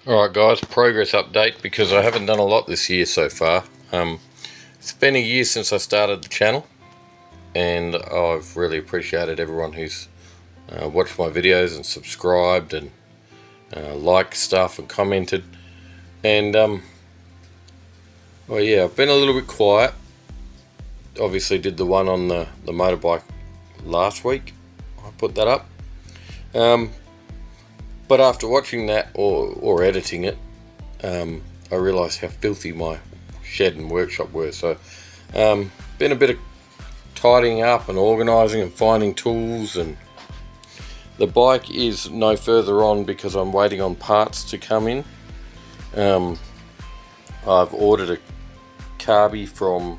Alright guys, progress update, because I haven't done a lot this year so far. It's been a year since I started the channel, and I've really appreciated everyone who's watched my videos and subscribed and liked stuff and commented. And well, yeah, I've been a little bit quiet. Obviously did the one on the motorbike last week. I put that up. But after watching that or editing it, I realised how filthy my shed and workshop were. So been a bit of tidying up and organising and finding tools, and the bike is no further on because I'm waiting on parts to come in. I've ordered a carby from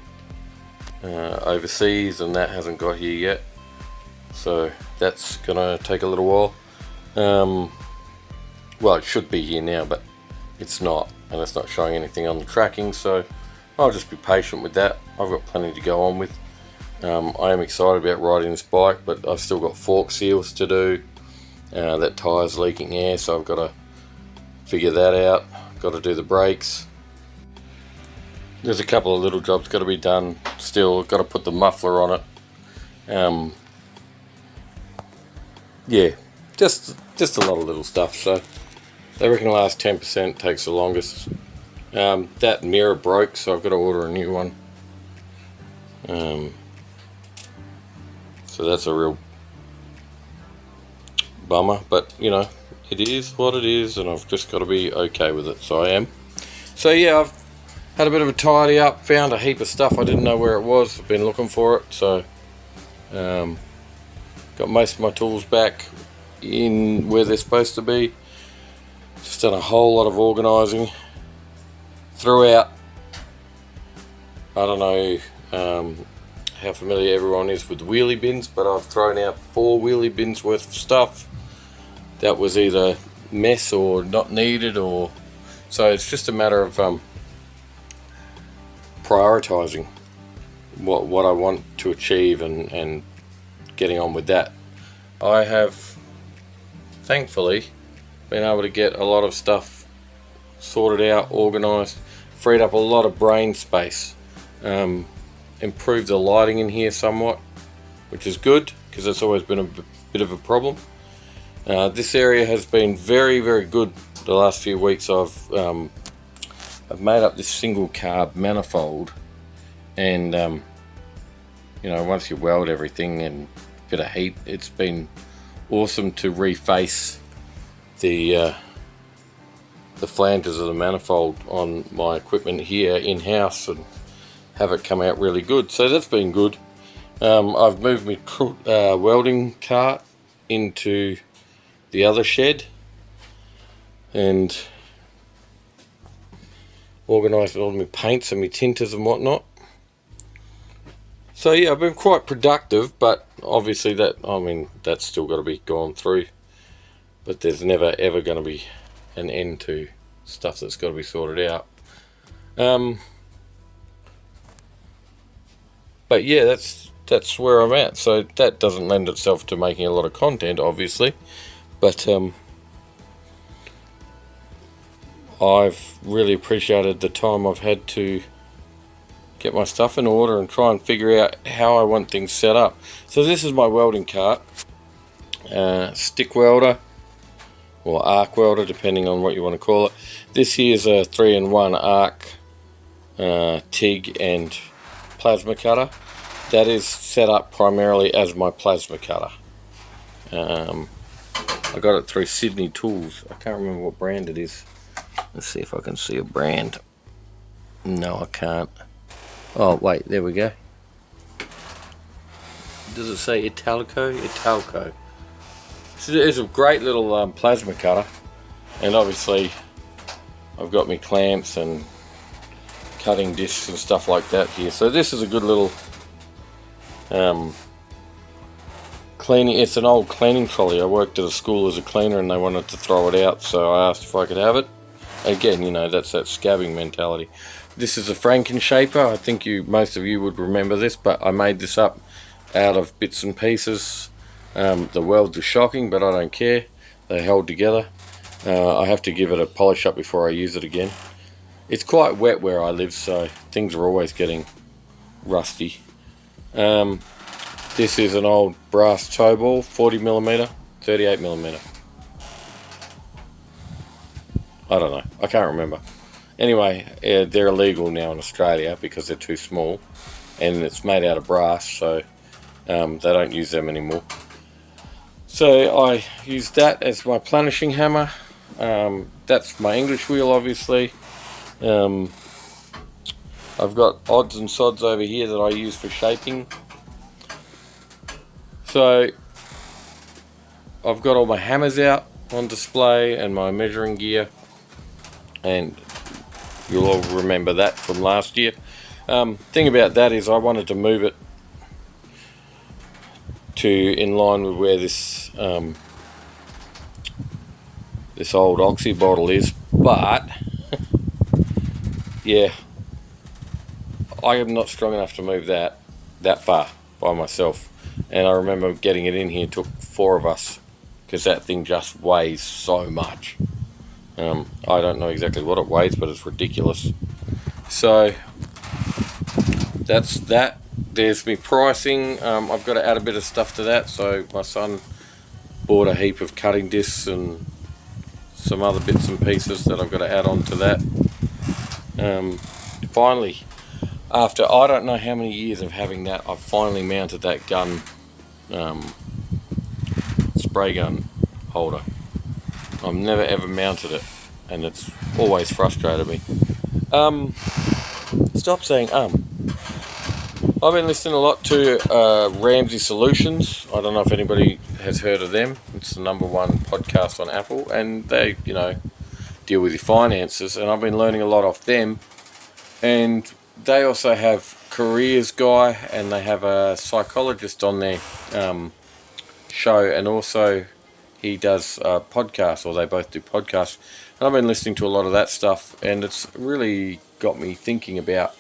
overseas, and that hasn't got here yet, so that's gonna take a little while. Well, it should be here now, but it's not, and it's not showing anything on the tracking, so I'll just be patient with that. I've got plenty to go on with. I am excited about riding this bike, but I've still got fork seals to do. That tyre's leaking air, so I've got to figure that out. Got to do the brakes. There's a couple of little jobs got to be done still. Got to put the muffler on it. Yeah, just a lot of little stuff. So they reckon the last 10% takes the longest. That mirror broke, so I've got to order a new one. So that's a real bummer, but you know, it is what it is, and I've just got to be okay with it. So I am. So yeah, I've had a bit of a tidy up, found a heap of stuff I didn't know where it was. I've been looking for it, so got most of my tools back in where they're supposed to be. Just done a whole lot of organising throughout. I don't know how familiar everyone is with wheelie bins, but I've thrown out 4 wheelie bins worth of stuff that was either mess or not needed, or so it's just a matter of prioritising what I want to achieve and getting on with that. I have thankfully been able to get a lot of stuff sorted out, organised, freed up a lot of brain space, improved the lighting in here somewhat, which is good because it's always been a bit of a problem. This area has been very, very good the last few weeks. I've made up this single carb manifold, and you know, once you weld everything and a bit of heat, it's been awesome to reface the flanges of the manifold on my equipment here in-house and have it come out really good. So that's been good. I've moved my welding cart into the other shed and organised all my paints and my tinters and whatnot. So yeah, I've been quite productive, but obviously that's still got to be gone through. But there's never ever going to be an end to stuff that's got to be sorted out. But yeah, that's where I'm at. So that doesn't lend itself to making a lot of content, obviously. But I've really appreciated the time I've had to get my stuff in order and try and figure out how I want things set up. So this is my welding cart, stick welder or arc welder, depending on what you want to call it. This here is a 3-in-1 arc, TIG and plasma cutter. That is set up primarily as my plasma cutter. I got it through Sydney Tools. I can't remember what brand it is. Let's see if I can see a brand. No, I can't. Oh wait, there we go. Does it say Italico? Italco. It's a great little plasma cutter, and obviously I've got my clamps and cutting discs and stuff like that here. So this is a good little cleaning. It's an old cleaning trolley. I worked at a school as a cleaner and they wanted to throw it out, so I asked if I could have it. Again, you know, that's that scabbing mentality. This is a Frankenshaper. I think most of you would remember this, but I made this up out of bits and pieces. The welds are shocking, but I don't care. They held together. I have to give it a polish up before I use it again. It's quite wet where I live, so things are always getting rusty. This is an old brass toe ball, 40mm, 38mm. I don't know, I can't remember. Anyway, they're illegal now in Australia because they're too small, and it's made out of brass, so they don't use them anymore. So I use that as my planishing hammer. That's my English wheel, obviously. I've got odds and sods over here that I use for shaping. So I've got all my hammers out on display and my measuring gear, and you'll all remember that from last year. Thing about that is I wanted to move it to in line with where this this old oxy bottle is, but yeah, I am not strong enough to move that far by myself. And I remember getting it in here, it took 4 of us, because that thing just weighs so much. I don't know exactly what it weighs, but it's ridiculous. So that's that. There's me pricing. I've got to add a bit of stuff to that. So my son bought a heap of cutting discs and some other bits and pieces that I've got to add on to that. Finally, after I don't know how many years of having that, I've finally mounted that gun, spray gun holder. I've never ever mounted it, and it's always frustrated me. Stop saying I've been listening a lot to Ramsey Solutions. I don't know if anybody has heard of them. It's the #1 podcast on Apple, and they, deal with your finances, and I've been learning a lot off them. And they also have careers guy, and they have a psychologist on their show, and also he does podcasts, or they both do podcasts. And I've been listening to a lot of that stuff, and it's really got me thinking about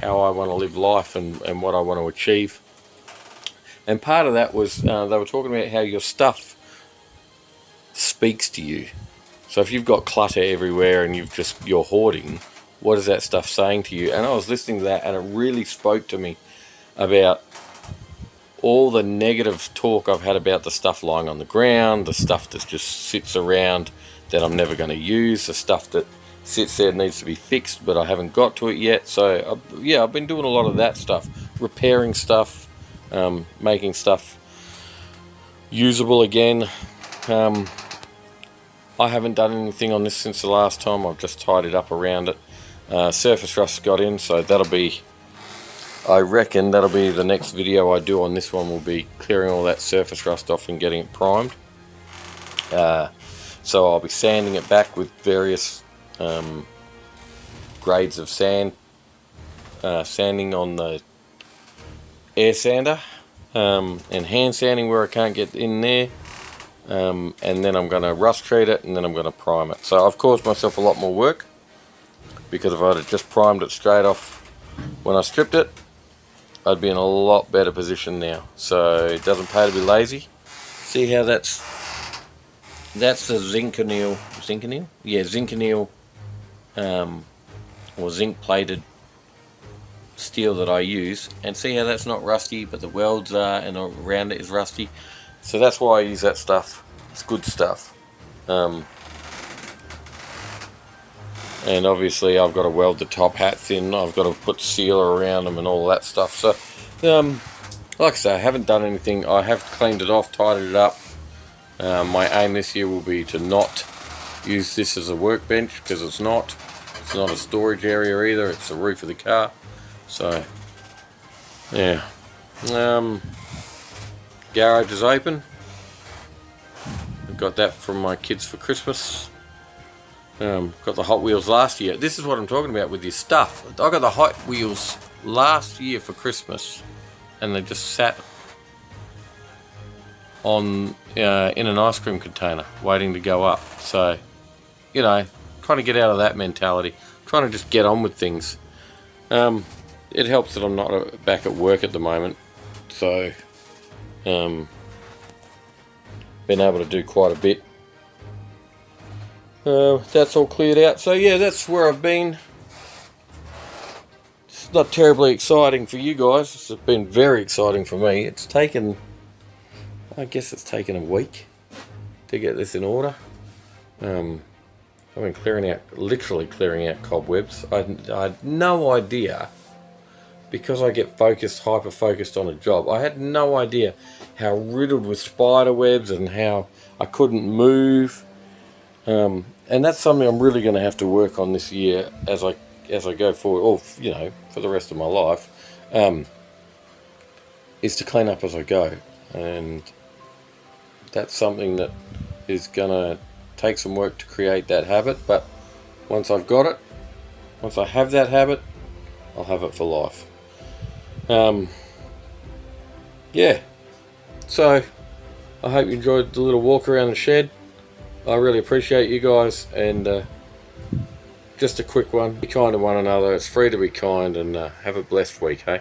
how I want to live life and what I want to achieve. And part of that was they were talking about how your stuff speaks to you. So if you've got clutter everywhere and you're hoarding, what is that stuff saying to you? And I was listening to that, and it really spoke to me about all the negative talk I've had about the stuff lying on the ground, the stuff that just sits around that I'm never going to use, the stuff that sits there and needs to be fixed but I haven't got to it yet. So I've been doing a lot of that stuff, repairing stuff, making stuff usable again. I haven't done anything on this since the last time. I've just tidied up around it. Surface rust got in, so I reckon that'll be the next video I do on this one, will be clearing all that surface rust off and getting it primed. So I'll be sanding it back with various grades of sand, sanding on the air sander, and hand sanding where I can't get in there, and then I'm going to rust treat it, and then I'm going to prime it. So I've caused myself a lot more work, because if I'd have just primed it straight off when I stripped it, I'd be in a lot better position now. So it doesn't pay to be lazy. See how that's the zinc-anneal, yeah, zinc-anneal, or zinc plated steel that I use, and see how that's not rusty, but the welds are, and around it is rusty. So that's why I use that stuff. It's good stuff. And obviously I've got to weld the top hats in, I've got to put sealer around them and all that stuff. So like I say, I haven't done anything. I have cleaned it off, tidied it up. My aim this year will be to not use this as a workbench, because it's not a storage area either, it's the roof of the car. So yeah, garage is open. I got that from my kids for Christmas. Got the Hot Wheels last year. This is what I'm talking about with your stuff. I got the Hot Wheels last year for Christmas, and they just sat on in an ice cream container waiting to go up. So, trying to get out of that mentality, trying to just get on with things. It helps that I'm not back at work at the moment, so been able to do quite a bit. that's all cleared out. So yeah, that's where I've been. It's not terribly exciting for you guys. It's been very exciting for me. It's taken, I guess it's taken a week to get this in order. I've been literally clearing out cobwebs. I had no idea, because I get hyper focused on a job. I had no idea how riddled with spider webs and how I couldn't move. And that's something I'm really going to have to work on this year as I go forward, or for the rest of my life, is to clean up as I go. And that's something that is going to take some work to create that habit, but once I've got it, once I have that habit, I'll have it for life. Yeah, so I hope you enjoyed the little walk around the shed. I really appreciate you guys, and just a quick one, be kind to one another. It's free to be kind, and have a blessed week, hey?